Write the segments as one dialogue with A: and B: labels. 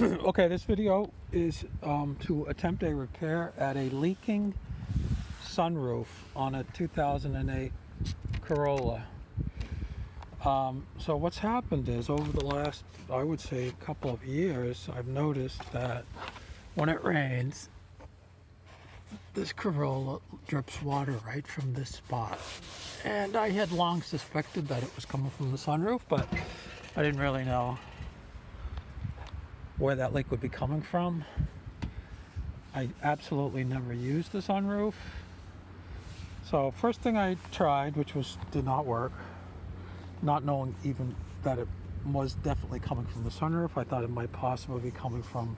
A: Okay, this video is to attempt a repair at a leaking sunroof on a 2008 Corolla. So what's happened is over the last, I would say, couple of years, I've noticed that when it rains, this Corolla drips water right from this spot. And I had long suspected that it was coming from the sunroof, but I didn't really know where that leak would be coming from. I absolutely never used the sunroof. So first thing I tried, which did not work, not knowing even that it was definitely coming from the sunroof. I thought it might possibly be coming from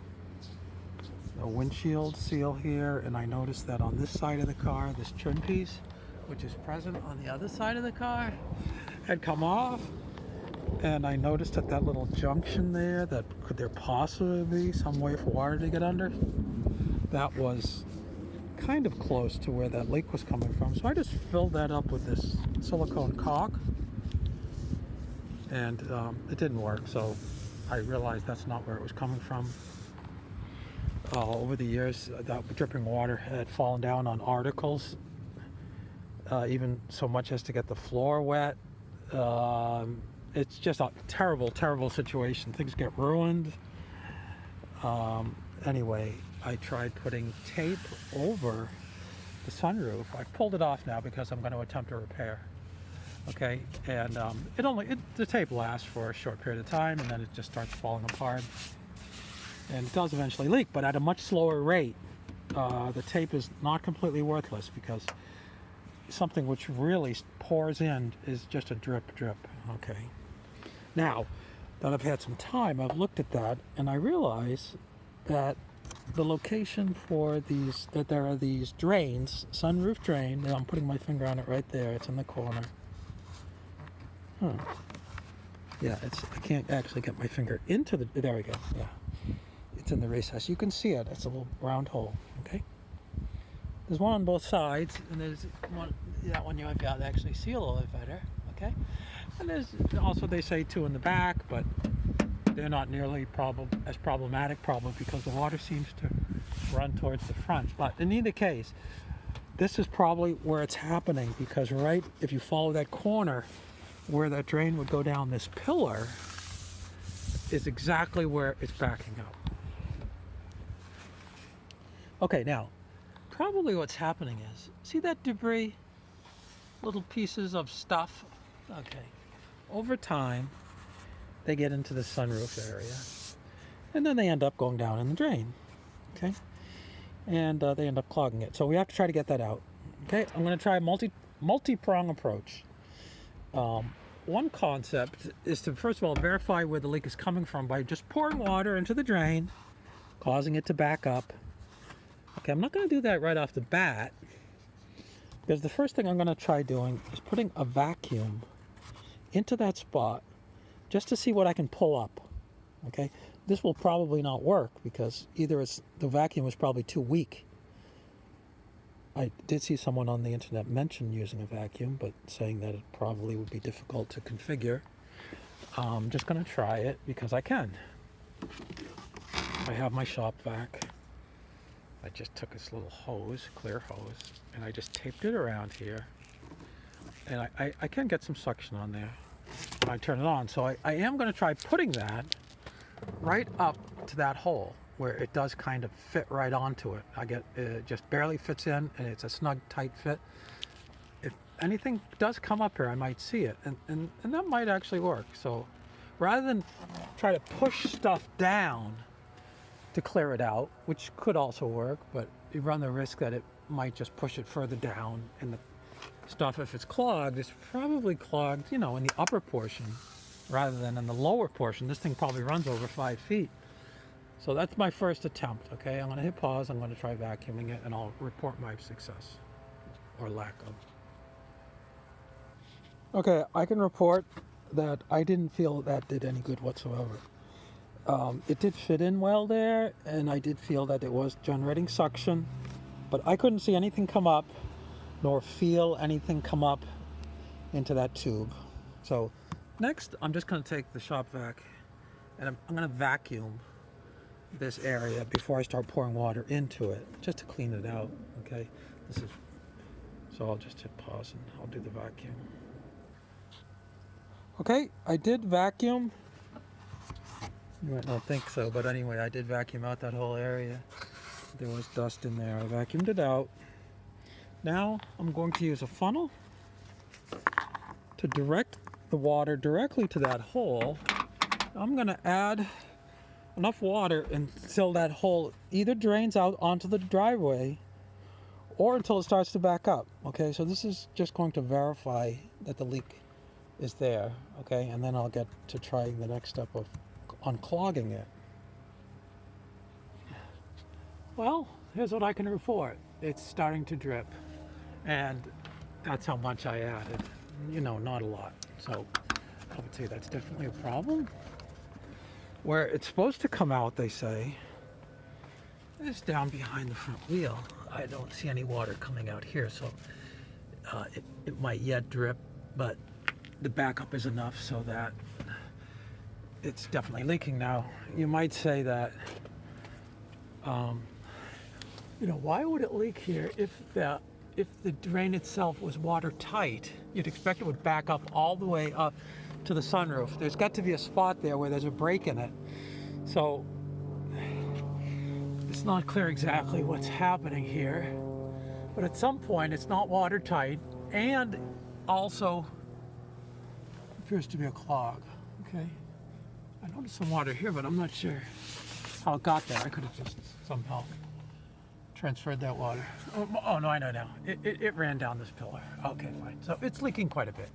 A: the windshield seal here, and I noticed that on this side of the car, this trim piece, which is present on the other side of the car, had come off. And I noticed at that little junction there that could there possibly be some way for water to get under? That was kind of close to where that leak was coming from. So I just filled that up with this silicone caulk, and it didn't work. So I realized that's not where it was coming from. Over the years, that dripping water had fallen down on articles, even so much as to get the floor wet. It's just a terrible, terrible situation. Things get ruined. Anyway, I tried putting tape over the sunroof. I pulled it off now because I'm going to attempt a repair. Okay, and the tape lasts for a short period of time, and then it just starts falling apart. And it does eventually leak, but at a much slower rate. The tape is not completely worthless because something which really pours in is just a drip. Okay. Now that I've had some time, I've looked at that and I realize that the location for that there are these drains, sunroof drain, and I'm putting my finger on it right there, it's in the corner. Yeah, I can't actually get my finger into there we go, yeah. It's in the recess. You can see it, it's a little round hole, okay? There's one on both sides, and there's one, that one you might be able to actually see a little bit better, okay? And there's also, they say, two in the back, but they're not nearly as problematic, probably because the water seems to run towards the front. But in either case, this is probably where it's happening, because right, if you follow that corner where that drain would go down this pillar, is exactly where it's backing up. Okay, now, probably what's happening is, see that debris? Little pieces of stuff? Okay. Over time, they get into the sunroof area, and then they end up going down in the drain, okay? And they end up clogging it. So we have to try to get that out, okay? I'm going to try a multi-prong approach. One concept is to, first of all, verify where the leak is coming from by just pouring water into the drain, causing it to back up. Okay, I'm not going to do that right off the bat, because the first thing I'm going to try doing is putting a vacuum into that spot just to see what I can pull up. Okay, this will probably not work because either the vacuum is probably too weak. I did see someone on the internet mention using a vacuum, but saying that it probably would be difficult to configure. I'm just going to try it because I can. I have my shop vac. I just took this little hose, clear hose, and I just taped it around here. And I can get some suction on there when I turn it on. So I am going to try putting that right up to that hole where it does kind of fit right onto it. It just barely fits in, and it's a snug, tight fit. If anything does come up here, I might see it, and that might actually work. So rather than try to push stuff down to clear it out, which could also work, but you run the risk that it might just push it further down, and the stuff, if it's clogged, it's probably clogged, in the upper portion rather than in the lower portion. This thing probably runs over 5 feet. So that's my first attempt, okay? I'm going to hit pause, I'm going to try vacuuming it, and I'll report my success or lack of. Okay, I can report that I didn't feel that did any good whatsoever. It did fit in well there, and I did feel that it was generating suction, but I couldn't see anything come up nor feel anything come up into that tube. So next, I'm just going to take the shop vac and I'm going to vacuum this area before I start pouring water into it, just to clean it out. Okay, this is, so I'll just hit pause and I'll do the vacuum. Okay, I did vacuum. You might not think so, but anyway, I did vacuum out that whole area. There was dust in there. I vacuumed it out. Now I'm going to use a funnel to direct the water directly to that hole. I'm going to add enough water until that hole either drains out onto the driveway or until it starts to back up. Okay, so this is just going to verify that the leak is there. Okay, and then I'll get to trying the next step of unclogging it. Well, here's what I can report. It's starting to drip, and that's how much I added. You know, not a lot. So I would say that's definitely a problem. Where it's supposed to come out, they say, is down behind the front wheel. I don't see any water coming out here, so it might yet drip, but the backup is enough so that it's definitely leaking. Now, you might say that, you know, why would it leak here if the drain itself was watertight? You'd expect it would back up all the way up to the sunroof. There's got to be a spot there where there's a break in it. So it's not clear exactly what's happening here, but at some point it's not watertight and also appears to be a clog. Okay, I noticed some water here, but I'm not sure how it got there. I could have just somehow transferred that water. Oh no, I know now. It ran down this pillar. Okay, fine. So it's leaking quite a bit.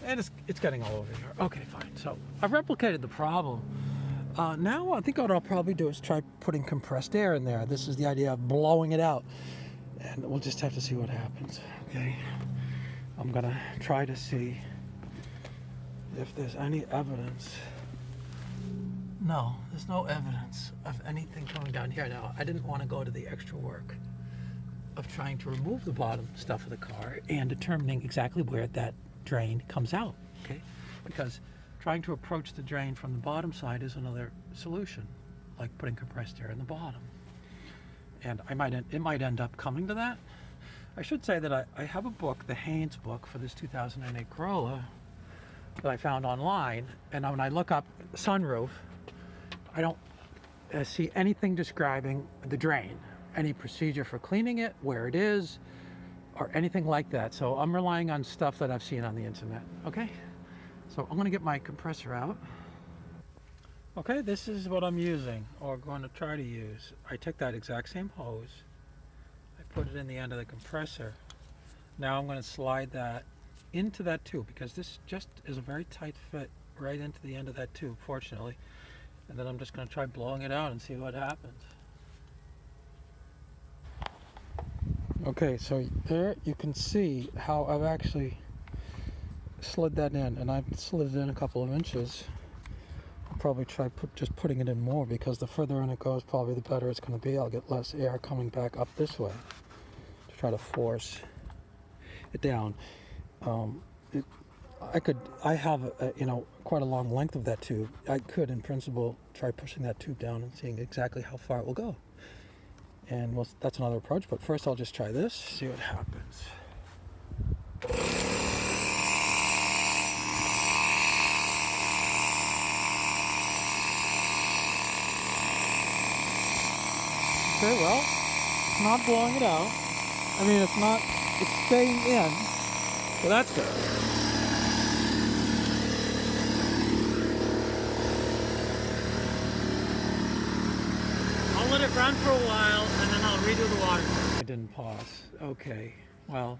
A: And it's getting all over here. Okay, fine. So I've replicated the problem. Now I think what I'll probably do is try putting compressed air in there. This is the idea of blowing it out. And we'll just have to see what happens. Okay. I'm gonna try to see if there's any evidence. No, there's no evidence of anything coming down here. Now, I didn't want to go to the extra work of trying to remove the bottom stuff of the car and determining exactly where that drain comes out, okay? Because trying to approach the drain from the bottom side is another solution, like putting compressed air in the bottom. And it might end up coming to that. I should say that I have a book, the Haynes book for this 2008 Corolla that I found online, and when I look up sunroof, I don't see anything describing the drain, any procedure for cleaning it, where it is, or anything like that. So I'm relying on stuff that I've seen on the internet, okay? So I'm gonna get my compressor out. Okay, this is what I'm using, or going to try to use. I took that exact same hose, I put it in the end of the compressor. Now I'm gonna slide that into that tube, because this just is a very tight fit right into the end of that tube, fortunately. And then I'm just going to try blowing it out and see what happens. Okay, so there you can see how I've actually slid that in, and I've slid it in a couple of inches. I'll probably try just putting it in more, because the further in it goes, probably the better it's going to be. I'll get less air coming back up this way to try to force it down. I have you know, quite a long length of that tube. I could, in principle, try pushing that tube down and seeing exactly how far it will go. And well, that's another approach, but first I'll just try this, see what happens. Okay, well, it's not blowing it out. I mean, it's staying in, so that's good. I'll let it run for a while, and then I'll redo the water. I didn't pause. Okay, well,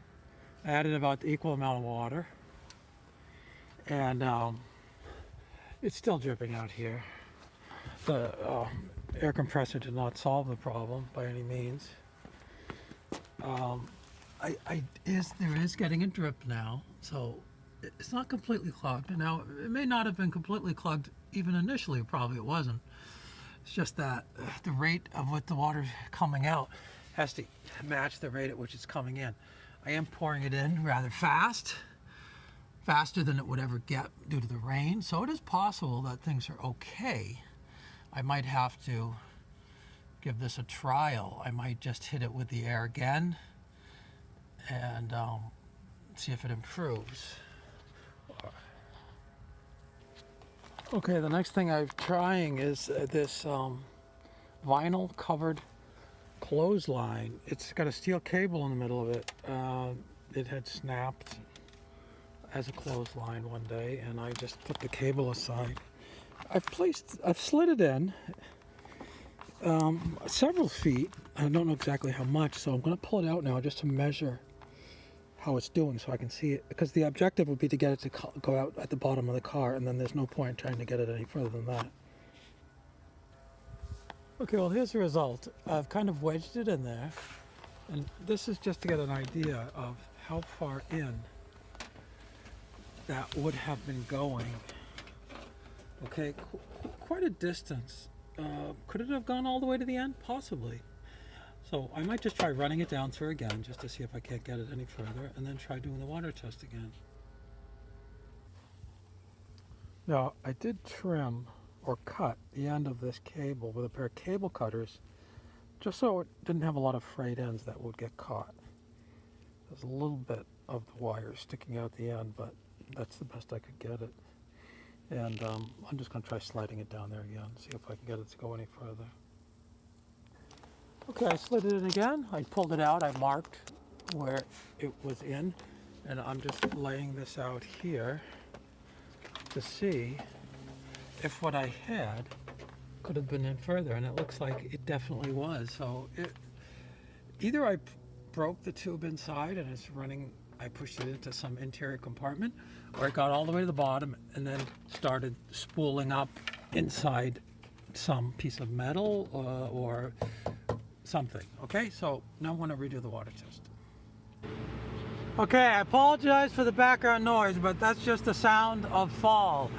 A: I added about the equal amount of water, and it's still dripping out here. The air compressor did not solve the problem by any means. There is getting a drip now, so it's not completely clogged. Now, it may not have been completely clogged even initially, probably it wasn't. It's just that the rate of what the water's coming out has to match the rate at which it's coming in. I am pouring it in rather fast, faster than it would ever get due to the rain, so it is possible that things are okay. I might have to give this a trial. I might just hit it with the air again and see if it improves. Okay, the next thing I'm trying is this vinyl covered clothesline. It's got a steel cable in the middle of it. It had snapped as a clothesline one day, and I just put the cable aside. I've slid it in several feet. I don't know exactly how much, so I'm going to pull it out now just to measure how it's doing so I can see it, because the objective would be to get it to go out at the bottom of the car, and then there's no point trying to get it any further than that. Okay, well, here's the result. I've kind of wedged it in there, and this is just to get an idea of how far in that would have been going. Okay, quite a distance. Could it have gone all the way to the end? Possibly. So I might just try running it down through again just to see if I can't get it any further, and then try doing the water test again. Now, I did trim or cut the end of this cable with a pair of cable cutters just so it didn't have a lot of frayed ends that would get caught. There's a little bit of the wire sticking out the end, but that's the best I could get it. And I'm just going to try sliding it down there again, see if I can get it to go any further. Okay, I slid it in again. I pulled it out. I marked where it was in, and I'm just laying this out here to see if what I had could have been in further, and it looks like it definitely was. So either I broke the tube inside and it's running, I pushed it into some interior compartment, or it got all the way to the bottom and then started spooling up inside some piece of metal or something. Okay, so now I want to redo the water test. Okay, I apologize for the background noise, but that's just the sound of fall.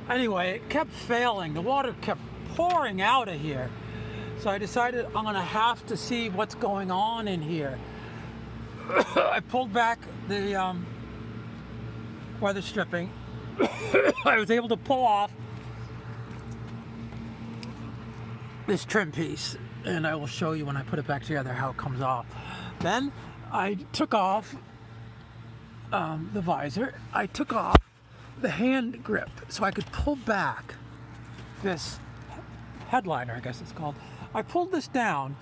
A: Anyway, it kept failing. The water kept pouring out of here. So I decided I'm going to have to see what's going on in here. I pulled back the weather stripping. I was able to pull off this trim piece, and I will show you when I put it back together how it comes off. Then I took off the visor. I took off the hand grip so I could pull back this headliner, I guess it's called. I pulled this down,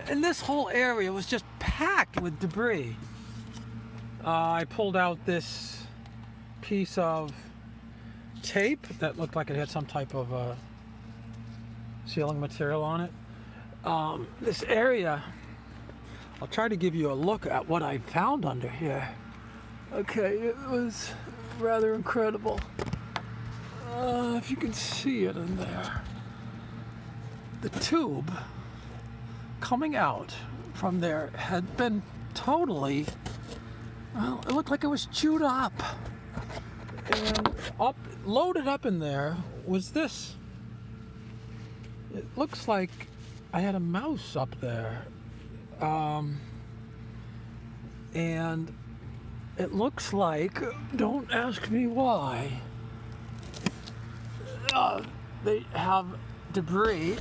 A: and this whole area was just packed with debris. I pulled out this piece of tape that looked like it had some type of sealing material on it. This area, I'll try to give you a look at what I found under here. Okay, it was rather incredible. If you can see it in there. The tube coming out from there had been totally, well, it looked like it was chewed up. And loaded up in there was this. It looks like I had a mouse up there. And it looks like, don't ask me why, they have debris,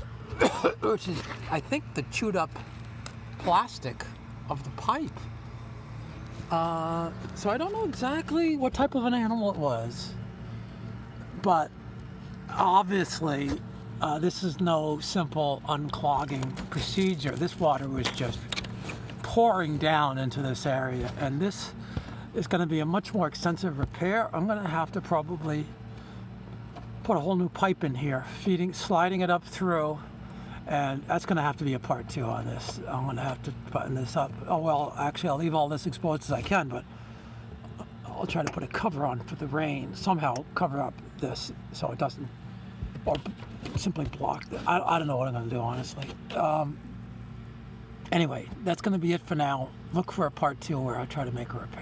A: which is, I think, the chewed up plastic of the pipe. So I don't know exactly what type of an animal it was, but obviously this is no simple unclogging procedure. This water was just pouring down into this area, and this is going to be a much more extensive repair. I'm going to have to probably put a whole new pipe in here, sliding it up through, and that's going to have to be a part 2 on this. I'm going to have to button this up. Oh, well, actually, I'll leave all this exposed as I can, but I'll try to put a cover on for the rain, somehow cover up this so it doesn't, or simply block it. I don't know what I'm going to do, honestly. Anyway, that's going to be it for now. Look for a part 2 where I try to make a repair.